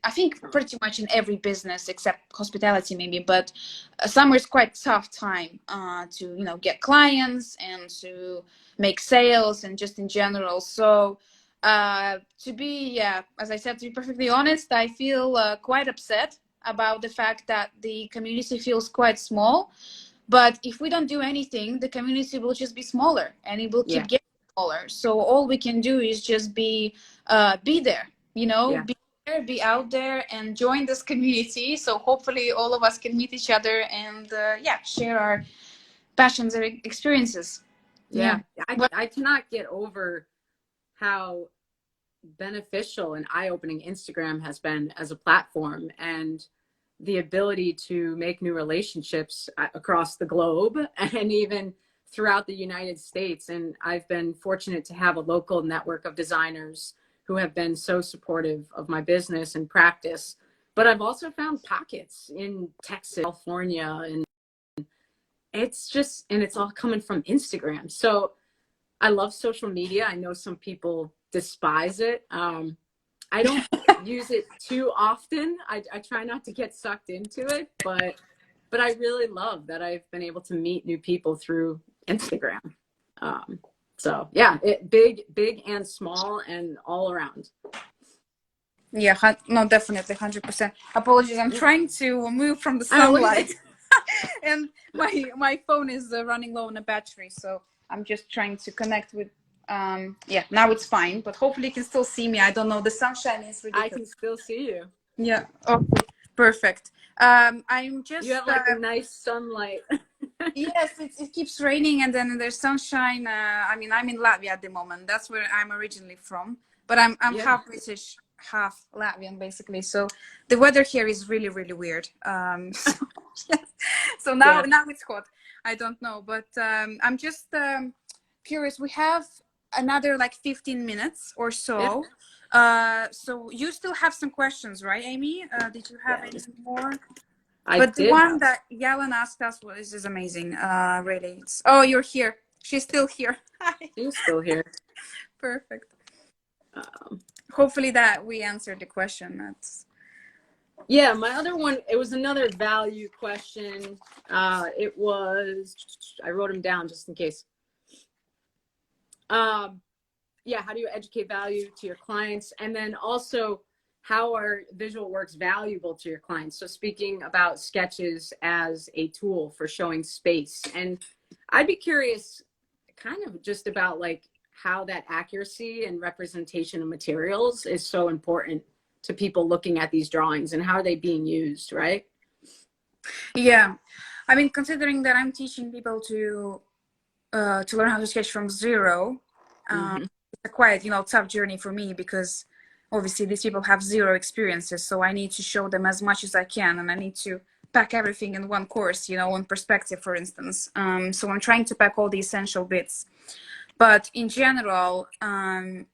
I think pretty much in every business except hospitality maybe, but summer is quite tough time to, you know, get clients and to make sales and just in general. So to be, yeah, as I said, to be perfectly honest, I feel quite upset about the fact that the community feels quite small. But if we don't do anything, the community will just be smaller and it will Yeah. keep getting smaller. So all we can do is just be there, you know, Yeah. be there, be out there and join this community. So hopefully all of us can meet each other and yeah, share our passions or experiences. Yeah. Yeah. I cannot get over how beneficial and eye-opening Instagram has been as a platform, and the ability to make new relationships across the globe and even throughout the United States. And I've been fortunate to have a local network of designers who have been so supportive of my business and practice. But I've also found pockets in Texas, California, and it's all coming from Instagram. So I love social media. I know some people despise it. I don't use it too often. I try not to get sucked into it, but I really love that I've been able to meet new people through Instagram. So yeah, big and small and all around. Yeah, no, definitely, 100%. Apologies, I'm Yeah. trying to move from the I know, what is sunlight, it? and my phone is running low on a battery, so I'm just trying to connect with. Yeah, now it's fine, but hopefully you can still see me. I don't know. The sunshine is I ridiculous. can still see you. Yeah. Oh, perfect. I'm You just. have like a nice sunlight. Yes, it keeps raining and then there's sunshine. I mean, I'm in Latvia at the moment. That's where I'm originally from, but I'm Yeah. half British. half Latvian basically, so the weather here is really, really weird. So, yes. So now it's hot. I don't know, but I'm just curious. We have another like 15 minutes or so. So you still have some questions, right, Amy? Did you have any more? But the one that Yellen asked us is amazing. Really. Oh, you're here. She's still here. Hi. She's still here. Perfect. Hopefully that we answered the question. That's. Yeah, my other one, it was another value question. It was, I wrote them down just in case. Yeah, how do you educate value to your clients? And then also, how are visual works valuable to your clients? So speaking about sketches as a tool for showing space. And I'd be curious kind of just about like how that accuracy and representation of materials is so important to people looking at these drawings, and how are they being used, right? Yeah, I mean, considering that I'm teaching people to learn how to sketch from zero, it's a quite, tough journey for me, because obviously these people have zero experiences. So I need to show them as much as I can, and I need to pack everything in one course, on perspective, for instance. So I'm trying to pack all the essential bits. But in general,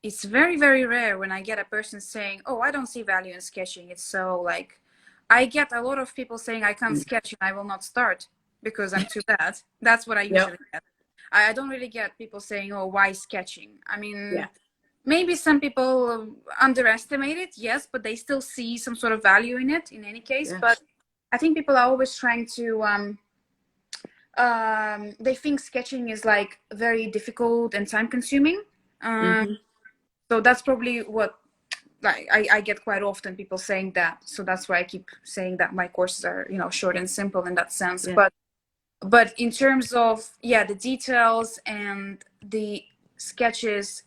it's very, very rare when I get a person saying, oh, I don't see value in sketching. It's so like, I get a lot of people saying I can't sketch and I will not start because I'm too bad. That's what I usually get. I don't really get people saying, oh, why sketching? I mean, maybe some people underestimate it, yes, but they still see some sort of value in it in any case. But I think people are always trying to, they think sketching is like very difficult and time consuming. So that's probably what I get quite often, people saying that. So that's why I keep saying that my courses are, short and simple in that sense. But in terms of, the details and the sketches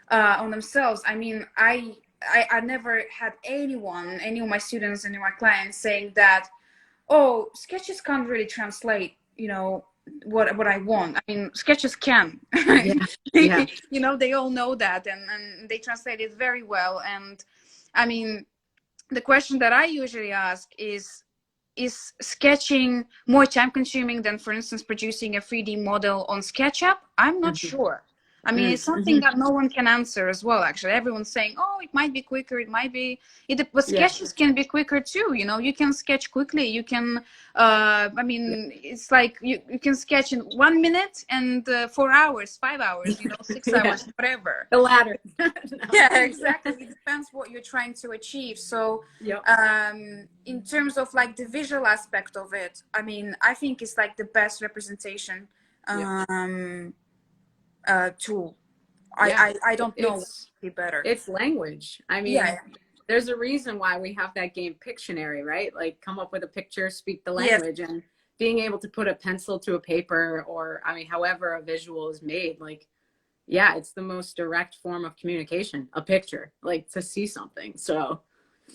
on themselves, I mean, I never had any of my students, any of my clients saying that, oh, sketches can't really translate, what I want. I mean, sketches can. They all know that, and they translate it very well. And I mean, the question that I usually ask is sketching more time consuming than, for instance, producing a 3D model on Sketchup? I'm not sure. I mean, it's something that no one can answer as well, actually. Everyone's saying, oh, it might be quicker, it might be, but sketches can be quicker too, you can sketch quickly, you can, I mean, it's like you can sketch in 1 minute and 4 hours, 5 hours, 6 hours, whatever. The latter. Yeah, exactly. It depends what you're trying to achieve. So in terms of like the visual aspect of it, I mean, I think it's like the best representation tool. I don't know what's be better. It's language. I mean, there's a reason why we have that game Pictionary, right? Like, come up with a picture, speak the language, and being able to put a pencil to a paper, or I mean, however a visual is made, like, it's the most direct form of communication, a picture, like to see something. So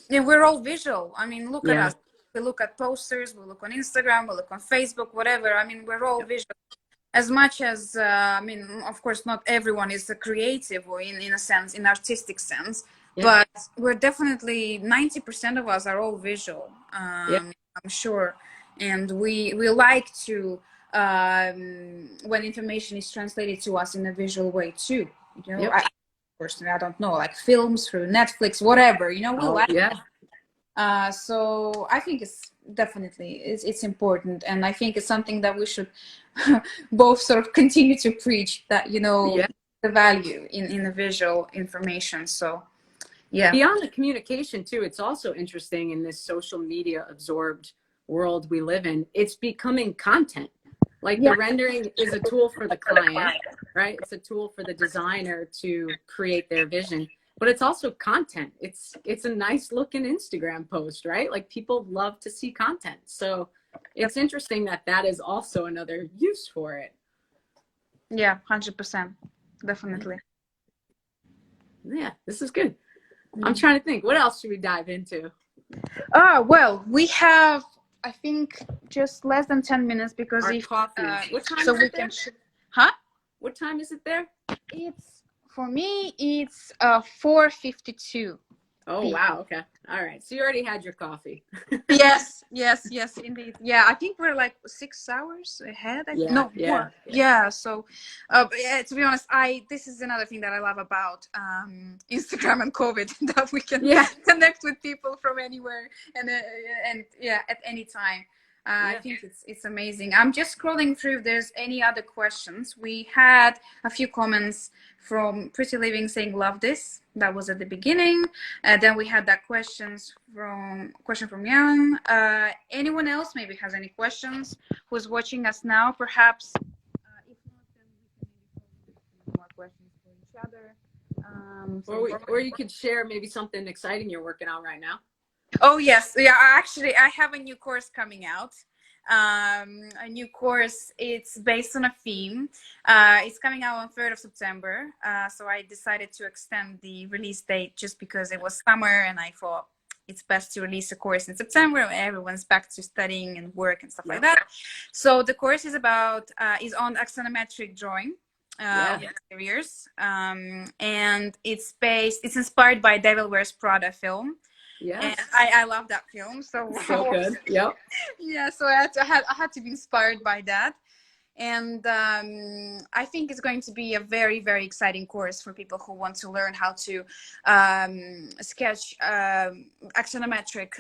we're all visual. I mean, look at us. We look at posters, we look on Instagram, we look on Facebook, whatever. I mean, we're all visual. As much as, I mean, of course, not everyone is a creative or in a sense, in artistic sense, but we're definitely, 90% of us are all visual, I'm sure. And we like to, when information is translated to us in a visual way too, personally, I don't know, like films through Netflix, whatever, we like that. So I think it's definitely, it's important. And I think it's something that we should both sort of continue to preach, that, the value in the visual information. So beyond the communication too, it's also interesting in this social media absorbed world we live in, it's becoming content. Like the rendering is a tool for the client, right? It's a tool for the designer to create their vision, but it's also content. It's a nice looking Instagram post, right? Like, people love to see content. So it's interesting that is also another use for it. Yeah, 100%. Definitely. Yeah, this is good. I'm trying to think, what else should we dive into? Well, we have, I think, just less than 10 minutes because our coffee. What time so is we it there? Huh? What time is it there? For me, it's 4:52. Oh, wow. Okay. All right. So you already had your coffee. Yes, yes, yes, indeed. Yeah, I think we're like 6 hours ahead. Yeah, No, yeah, more. yeah. Yeah. So, but yeah, to be honest, this is another thing that I love about Instagram and COVID that we can Yeah, connect with people from anywhere and yeah, at any time. I yeah. think it's amazing. I'm just scrolling through if there's any other questions. We had a few comments from Pretty Living saying love this. That was at the beginning. Then we had that question from Jan. Anyone else maybe has any questions who's watching us now? Perhaps if not, then we can maybe more questions for each other. Or you could share maybe something exciting you're working on right now. Oh yes, yeah. Actually, I have a new course coming out. A new course. It's based on a theme. It's coming out on 3rd of September. So I decided to extend the release date just because it was summer, and I thought it's best to release a course in September when everyone's back to studying and work and stuff like that. So the course is on axonometric drawing. Of exteriors, and it's inspired by Devil Wears Prada film. Yeah. And I love that film. So good. Yep. Yeah, so I had to be inspired by that. And I think it's going to be a very, very exciting course for people who want to learn how to sketch axonometric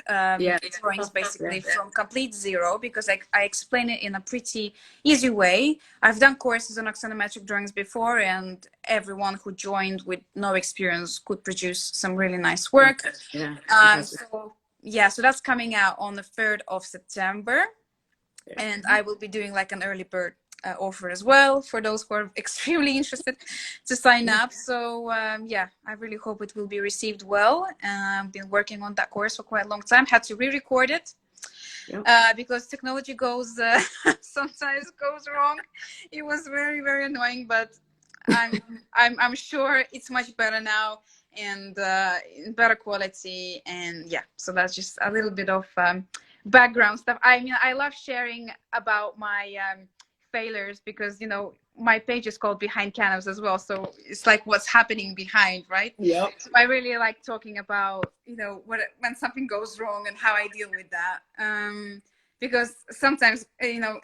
drawings, basically from complete zero, because I explain it in a pretty easy way. I've done courses on axonometric drawings before, and everyone who joined with no experience could produce some really nice work. So that's coming out on the 3rd of September. And I will be doing like an early bird offer as well for those who are extremely interested to sign up. So I really hope it will be received well. I've been working on that course for quite a long time. Had to re-record it because technology sometimes goes wrong. It was very, very annoying, but I'm sure it's much better now and in better quality. And so that's just a little bit of background stuff. I mean, I love sharing about my failures because my page is called BehindCanvas as well, so it's like what's happening behind, right? So I really like talking about when something goes wrong and how I deal with that, because sometimes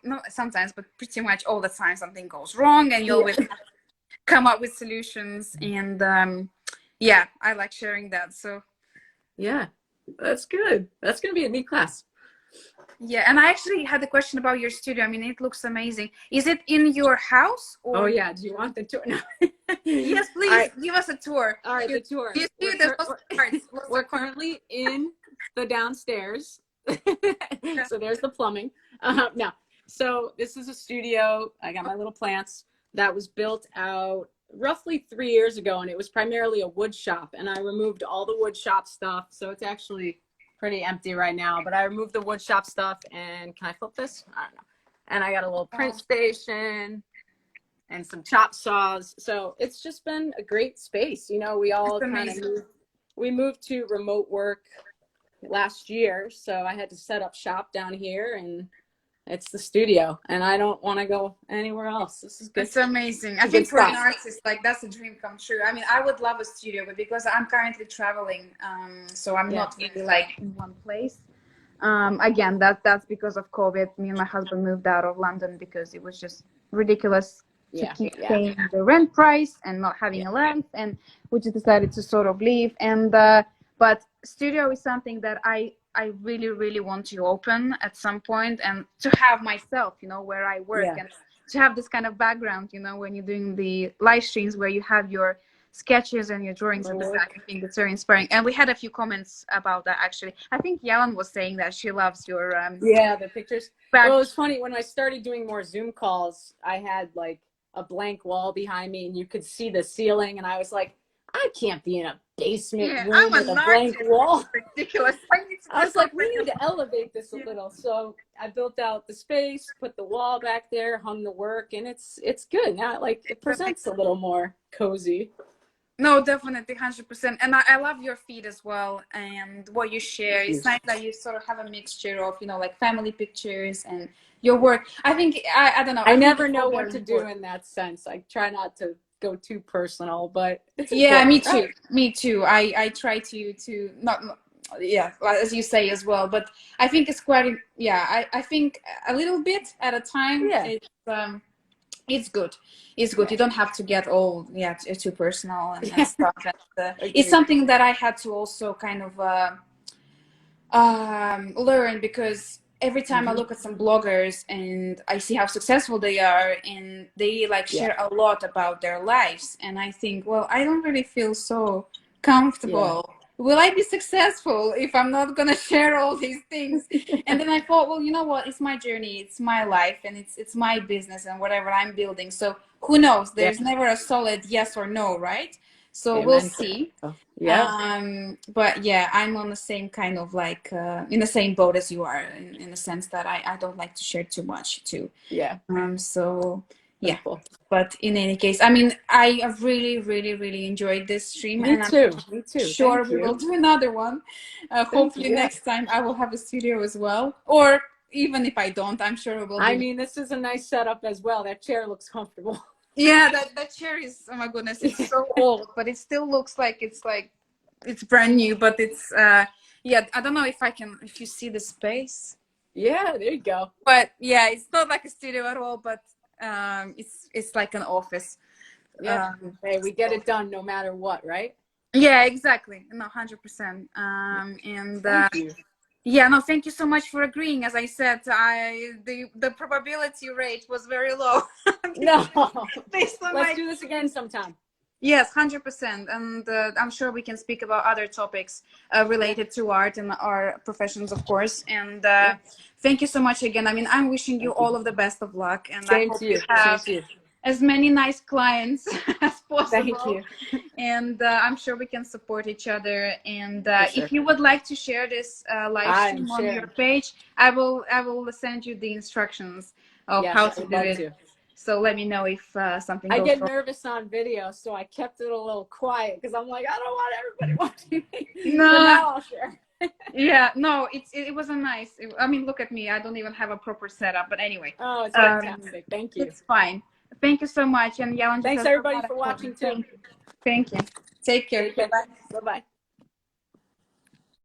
not sometimes but pretty much all the time something goes wrong and you always come up with solutions. And I like sharing that. So that's good. That's gonna be a neat class. And I actually had a question about your studio. I mean, it looks amazing. Is it in your house? Or... Oh, yeah. Do you want the tour? No. Yes, please. Give us a tour. All right, the tour. We're currently in the downstairs. So there's the plumbing. No. So this is a studio. I got my little plants that was built out roughly 3 years ago, and it was primarily a wood shop. And I removed all the wood shop stuff. So it's actually pretty empty right now, but I removed the wood shop stuff. And can I flip this? I don't know. And I got a little print station and some chop saws. So it's just been a great space. We all kind of moved to remote work last year. So I had to set up shop down here, and it's the studio, and I don't want to go anywhere else. This is good. It's amazing. I think for an artist, like, that's a dream come true. I mean, I would love a studio, but because I'm currently traveling, so I'm not really like in one place. Again, that's because of COVID. Me and my husband moved out of London because it was just ridiculous to keep paying the rent price and not having a lamp, and we just decided to sort of leave. And but studio is something that I really, really want to open at some point, and to have myself, where I work, and to have this kind of background, when you're doing the live streams where you have your sketches and your drawings in the back. I think it's very inspiring. And we had a few comments about that, actually. I think Yellen was saying that she loves your the pictures. Well, it's funny, when I started doing more Zoom calls, I had like a blank wall behind me, and you could see the ceiling, and I was like, I can't be in a basement room with a blank wall. Ridiculous. I was like, we need to elevate this a little. So I built out the space, put the wall back there, hung the work, and it's good. Now, like, it presents a little more cozy. No, definitely, 100%. And I love your feed as well, and what you share. It's nice that you sort of have a mixture of, like family pictures and your work. I think, I don't know. I never know what to do in that sense. I try not to go too personal, but it's a Yeah, book, me too. right? Me too. I try to not, yeah, like, as you say as well. But I think it's quite, yeah. I think a little bit at a time. Yeah, It's good. It's good. yeah, You don't have to get all, yeah, too personal and yeah. stuff. And, it's Agreed. something that I had to also kind of learn, because every time I Hmm. look at some bloggers and I see how successful they are, and they like Yeah, share a lot about their lives, and I think, well, I don't really feel so yeah, comfortable. Will I be successful if I'm not gonna share all these things? And then I thought, well, you know what? It's my journey, it's my life, and it's my business and whatever I'm building. So who knows? yeah. There's never a solid yes or no, right? So we'll Amen. see. Yeah, But yeah, I'm on the same kind of like in the same boat as you are, in the sense that I don't like to share too much too. yeah. So yeah. Simple. But in any case, I mean, I have really, really, really enjoyed this stream, Me and I'm too. Me too. sure Thank we will you. do another one. Thank you. Hopefully Yeah. next time I will have a studio as well, or even if I don't, I'm sure we will I be. mean, this is a nice setup as well. That chair looks comfortable. Yeah, that chair is, oh my goodness, it's so old, but it still looks like it's brand new. But it's yeah, I don't know if I can, if you see the space. Yeah, there you go. But yeah, it's not like a studio at all, but it's like an office. Yeah. Hey, we get So, it done no matter what, right? yeah, exactly. No, 100%. And Thank you. yeah, no, thank you so much for agreeing. As I said, the probability rate was very low. No. Based on Let's my, do this again sometime. yes, 100%. And I'm sure we can speak about other topics Yeah. related to art and our professions, of course. And Yeah. thank you so much again. I mean, I'm wishing you Thank you. all of the best of luck, and I Same hope to you you. Same have to you. as many nice clients as Thank possible. you. And I'm sure we can support each other. And For if sure. you would like to share this live I am stream on your sharing. page, I will send you the instructions of Yes, how I to would do love it. to. So let me know if something I goes get wrong. nervous on video, so I kept it a little quiet because I'm like, I don't want everybody watching me. But No, now I'll share. yeah, no, it was a nice. I mean, look at me. I don't even have a proper setup. But anyway, Oh, it's um, fantastic. Thank you. it's fine. Thank you so much. And Yalan just Thanks says, everybody for watching too. thank you. Thank you. Take care. Take Bye care. bye. Bye bye.